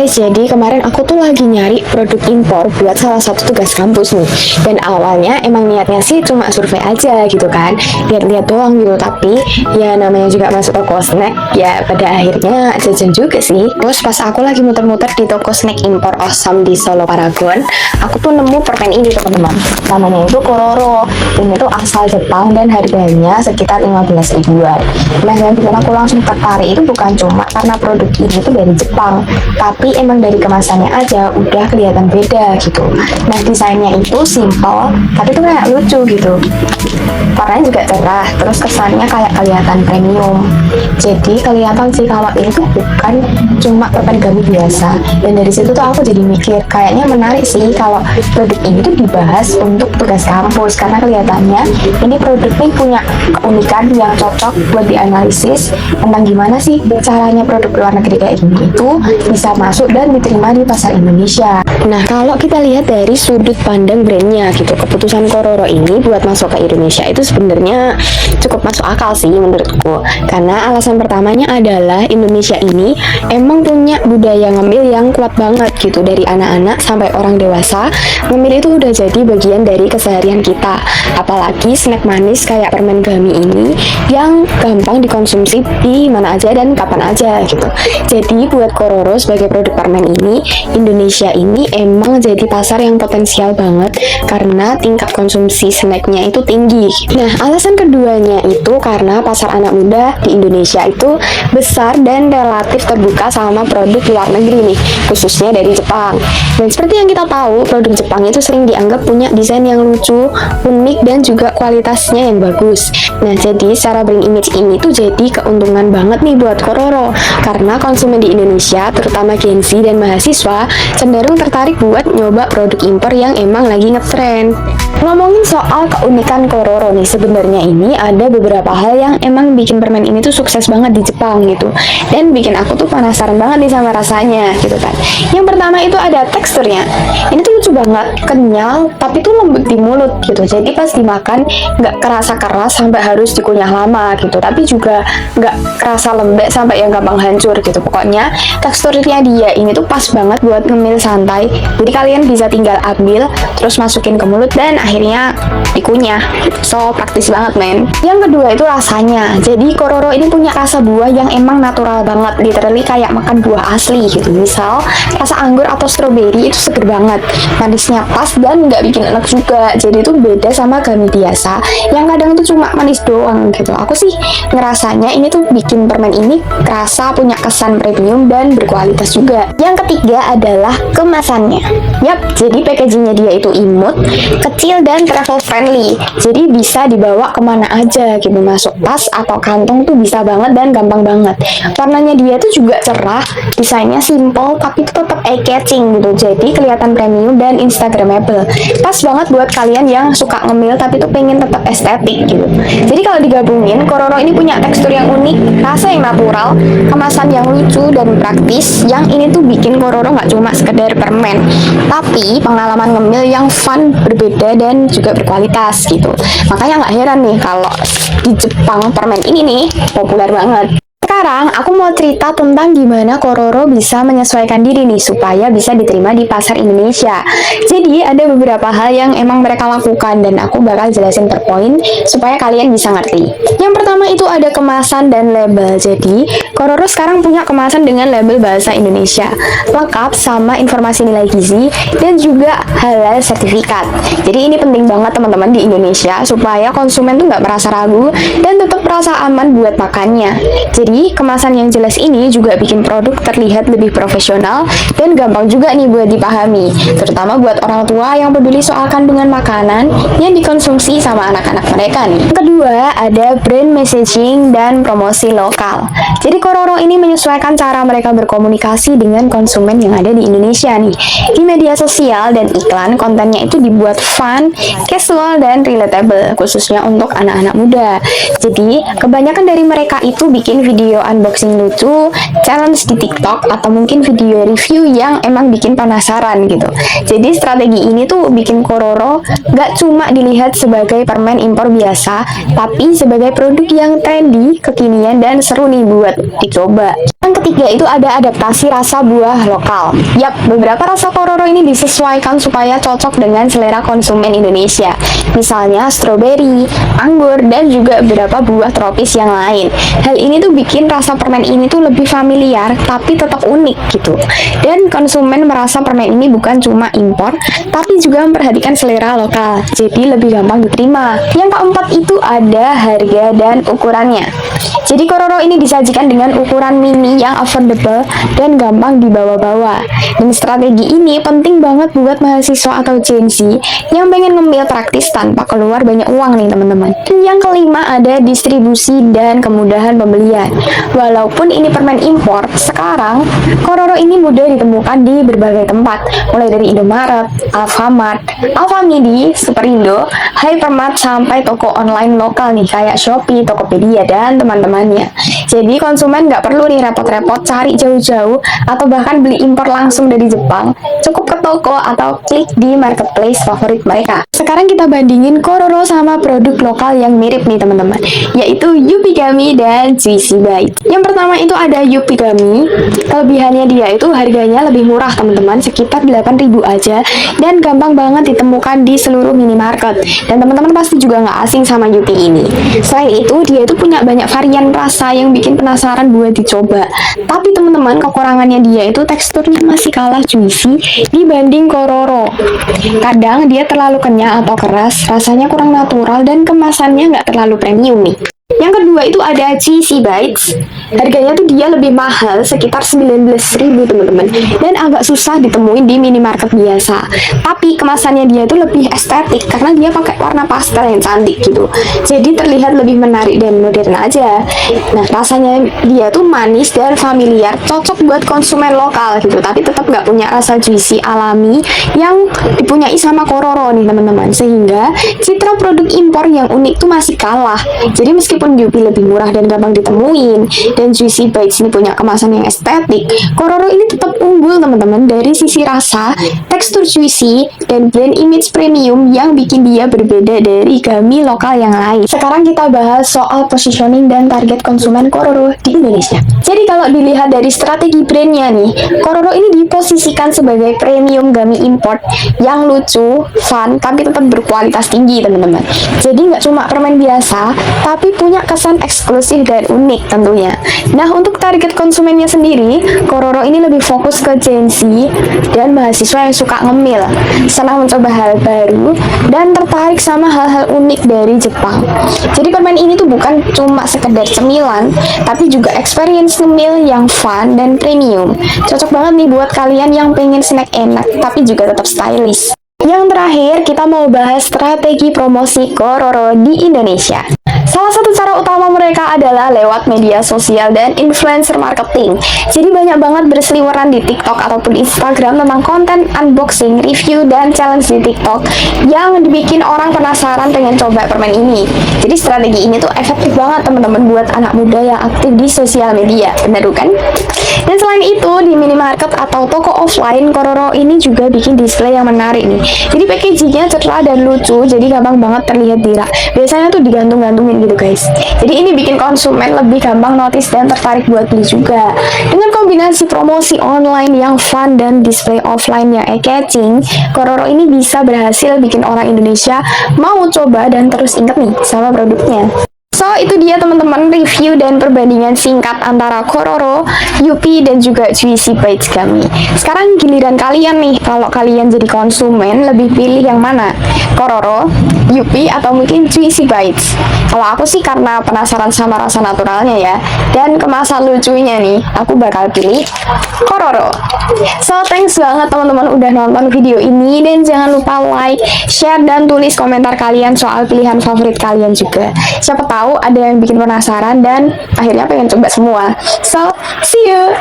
guys, jadi kemarin aku tuh lagi nyari produk impor buat salah satu tugas kampus nih. Dan awalnya emang niatnya sih cuma survei aja gitu kan, lihat-lihat doang gitu. Tapi ya namanya juga masuk toko snack, ya pada akhirnya jajan juga sih. Terus pas aku lagi muter-muter di toko snack impor Awesome di Solo Paragon, aku tuh nemu permen ini teman-teman. Namanya itu Kororo. Ini tuh asal Jepang dan harganya sekitar 15 ribuan. Nah, yang bikin aku langsung tertarik itu bukan cuma karena produk ini tuh dari Jepang, tapi emang dari kemasannya aja udah kelihatan beda gitu. Nah, desainnya itu simple tapi tuh kayak lucu gitu, warnanya juga cerah, terus kesannya kayak kelihatan premium. Jadi kelihatan sih kalau ini tuh bukan cuma permen gummy biasa. Dan dari situ tuh aku jadi mikir kayaknya menarik sih kalau produk ini tuh dibahas untuk tugas kampus, karena kelihatannya ini produk ini punya keunikan yang cocok buat dianalisis tentang gimana sih caranya produk luar negeri kayak gini itu bisa masuk dan diterima di pasar Indonesia. Nah, kalau kita lihat dari sudut pandang brandnya gitu, keputusan Kororo ini buat masuk ke Indonesia itu sebenarnya cukup masuk akal sih menurutku. Karena alasan pertamanya adalah Indonesia ini emang punya budaya ngemil yang kuat banget gitu, dari anak-anak sampai orang dewasa. Ngemil itu udah jadi bagian dari keseharian kita. Apalagi snack manis kayak permen gummy ini yang gampang dikonsumsi di mana aja dan kapan aja gitu. Jadi buat Kororo sebagai produk permen ini, Indonesia ini emang jadi pasar yang potensial banget karena tingkat konsumsi snacknya itu tinggi. Nah, alasan keduanya itu karena pasar anak muda di Indonesia itu besar dan relatif terbuka sama produk luar negeri nih, khususnya dari Jepang. Dan seperti yang kita tahu, produk Jepang itu sering dianggap punya desain yang lucu, unik, dan juga kualitasnya yang bagus. Nah, jadi secara brand image ini tuh jadi keuntungan banget nih buat Kororo, karena konsumen di Indonesia, terutama Gen Z dan mahasiswa, cenderung tertarik buat nyoba produk impor yang emang lagi ngetrend. Ngomongin soal keunikan Kororo nih, sebenarnya ini ada beberapa hal yang emang bikin permen ini tuh sukses banget di Jepang gitu, dan bikin aku tuh penasaran banget nih sama rasanya gitu kan. Yang pertama itu ada teksturnya. Ini tuh lucu banget, kenyal tapi tuh lembut di mulut gitu. Jadi pas dimakan nggak kerasa keras sampai harus dikunyah lama gitu, tapi juga nggak kerasa lembek sampai yang gampang hancur gitu. Pokoknya teksturnya dia ini tuh pas banget buat ngemil santai. Jadi kalian bisa tinggal ambil terus masukin ke mulut dan akhirnya dikunyah. So praktis banget men. Yang kedua itu rasanya. Jadi Kororo ini punya rasa buah yang emang natural banget, literally kayak makan buah asli gitu. Misal rasa anggur atau stroberi itu seger banget, manisnya pas dan nggak bikin enak juga. Jadi itu beda sama gummy biasa yang kadang tuh cuma manis doang gitu. Aku sih ngerasanya ini tuh bikin permen ini kerasa punya kesan premium dan berkualitas juga. Yang ketiga adalah kemasannya. Yap, jadi packagingnya dia itu imut, kecil, dan travel friendly. Jadi bisa dibawa kemana aja gitu, masuk tas atau kantong tuh bisa banget dan gampang banget. Warnanya dia tuh juga cerah, desainnya simple tapi tetap eye-catching gitu. Jadi kelihatan premium dan instagramable. Pas banget buat kalian yang suka ngemil tapi tuh pengen tetap estetik gitu. Jadi kalau digabungin, Kororo ini punya tekstur yang unik, rasa yang natural, kemasan yang lucu dan praktis. Yang ini tuh bikin Kororo nggak cuma sekedar permen, tapi pengalaman ngemil yang fun, berbeda, dan juga berkualitas gitu. Makanya nggak heran nih kalau di Jepang permen ini nih populer banget. Sekarang aku mau cerita tentang gimana Kororo bisa menyesuaikan diri nih supaya bisa diterima di pasar Indonesia. Jadi ada beberapa hal yang emang mereka lakukan dan aku bakal jelasin per poin supaya kalian bisa ngerti. Yang pertama itu ada kemasan dan label. Jadi Kororo sekarang punya kemasan dengan label bahasa Indonesia, lengkap sama informasi nilai gizi dan juga halal sertifikat. Jadi ini penting banget teman-teman di Indonesia supaya konsumen tuh nggak merasa ragu dan tetap merasa aman buat makannya. Jadi kemasan yang jelas ini juga bikin produk terlihat lebih profesional dan gampang juga nih buat dipahami, terutama buat orang tua yang peduli soal kandungan makanan yang dikonsumsi sama anak-anak mereka nih. Kedua, ada brand messaging dan promosi lokal. Jadi Kororo ini menyesuaikan cara mereka berkomunikasi dengan konsumen yang ada di Indonesia nih. Di media sosial dan iklan, kontennya itu dibuat fun, casual, dan relatable, khususnya untuk anak-anak muda. Jadi kebanyakan dari mereka itu bikin video unboxing lucu, challenge di TikTok, atau mungkin video review yang emang bikin penasaran gitu. Jadi strategi ini tuh bikin Kororo gak cuma dilihat sebagai permen impor biasa, tapi sebagai produk yang trendy, kekinian, dan seru nih buat dicoba. Yang ketiga itu ada adaptasi rasa buah lokal. Yap, beberapa rasa Kororo ini disesuaikan supaya cocok dengan selera konsumen Indonesia. Misalnya stroberi, anggur, dan juga beberapa buah tropis yang lain. Hal ini tuh bikin rasa permen ini tuh lebih familiar, tapi tetap unik gitu. Dan konsumen merasa permen ini bukan cuma impor, tapi juga memperhatikan selera lokal. Jadi lebih gampang diterima. Yang keempat itu ada harga dan ukurannya. Jadi Kororo ini disajikan dengan ukuran mini yang affordable dan gampang dibawa-bawa. Dan strategi ini penting banget buat mahasiswa atau Gen Z yang pengen ngemil praktis tanpa keluar banyak uang nih teman-teman. Yang kelima ada distribusi dan kemudahan pembelian. Walaupun ini permen impor, sekarang Kororo ini mudah ditemukan di berbagai tempat, mulai dari Indomaret, Alfamart, Alfamidi, Superindo, Hypermart sampai toko online lokal nih kayak Shopee, Tokopedia, dan teman-temannya. Jadi konsumen nggak perlu nih repot-repot cari jauh-jauh atau bahkan beli impor langsung dari Jepang. Cukup ke toko atau klik di marketplace favorit mereka. Sekarang kita bandingin Kororo sama produk lokal yang mirip nih teman-teman, yaitu Yupi Gummy dan Juicy Bite. Yang pertama itu ada Yupi Gummy. Kelebihannya dia itu harganya lebih murah teman-teman, sekitar 8.000 aja, dan gampang banget ditemukan di seluruh minimarket. Dan teman-teman pasti juga nggak asing sama Yupi ini. Selain itu, dia itu punya banyak varian rasa yang bikin penasaran buat dicoba. Tapi teman-teman, kekurangannya dia itu teksturnya masih kalah juicy dibanding Kororo. Kadang dia terlalu kenyal atau keras, rasanya kurang natural, dan kemasannya nggak terlalu premium nih. Yang kedua itu ada Juicy Bites. Harganya tuh dia lebih mahal, sekitar 19.000 teman-teman, dan agak susah ditemuin di minimarket biasa. Tapi kemasannya dia tuh lebih estetik karena dia pakai warna pastel yang cantik gitu. Jadi terlihat lebih menarik dan modern aja. Nah, rasanya dia tuh manis dan familiar, cocok buat konsumen lokal gitu. Tapi tetap nggak punya rasa juicy alami yang dipunyai sama Kororo nih teman-teman. Sehingga citra produk impor yang unik tuh masih kalah. Jadi meskipun Yupi lebih murah dan gampang ditemuin, dan Juicy Bites ini punya kemasan yang estetik, Kororo ini tetap unggul teman-teman dari sisi rasa, tekstur juicy, dan brand image premium yang bikin dia berbeda dari gummy lokal yang lain. Sekarang kita bahas soal positioning dan target konsumen Kororo di Indonesia. Jadi kalau dilihat dari strategi brandnya nih, Kororo ini diposisikan sebagai premium gummy import yang lucu, fun, tapi tetap berkualitas tinggi teman-teman. Jadi nggak cuma permen biasa, tapi punya kesan eksklusif dan unik tentunya. Nah, untuk target konsumennya sendiri, Kororo ini lebih fokus ke Gen Z dan mahasiswa yang suka ngemil, senang mencoba hal baru, dan tertarik sama hal-hal unik dari Jepang. Jadi permen ini tuh bukan cuma sekedar cemilan, tapi juga experience ngemil yang fun dan premium. Cocok banget nih buat kalian yang pengen snack enak, tapi juga tetap stylish. Yang terakhir, kita mau bahas strategi promosi Kororo di Indonesia. Salah satu cara utama mereka adalah lewat media sosial dan influencer marketing. Jadi banyak banget berseliweran di TikTok ataupun Instagram tentang konten unboxing, review, dan challenge di TikTok yang dibikin orang penasaran pengen coba permen ini. Jadi strategi ini tuh efektif banget teman-teman buat anak muda yang aktif di sosial media, bener kan? Dan selain itu, di minimarket atau toko offline, Kororo ini juga bikin display yang menarik nih. Jadi packagingnya cerah dan lucu, jadi gampang banget terlihat di rak. Biasanya tuh digantung-gantungin gitu guys. Jadi ini bikin konsumen lebih gampang notice dan tertarik buat beli juga. Dengan kombinasi promosi online yang fun dan display offline yang eye-catching, Kororo ini bisa berhasil bikin orang Indonesia mau coba dan terus inget nih sama produknya. So, itu dia teman-teman review dan perbandingan singkat antara Kororo, Yupi, dan juga Juicy Bites Gummy. Sekarang giliran kalian nih, kalau kalian jadi konsumen, lebih pilih yang mana? Kororo, Yupi, atau mungkin Juicy Bites? Kalau aku sih karena penasaran sama rasa naturalnya ya, dan kemasan lucunya nih, aku bakal pilih Kororo. So, thanks banget teman-teman udah nonton video ini, dan jangan lupa like, share, dan tulis komentar kalian soal pilihan favorit kalian juga. Siapa tahu ada yang bikin penasaran dan akhirnya pengen coba semua. So, see you!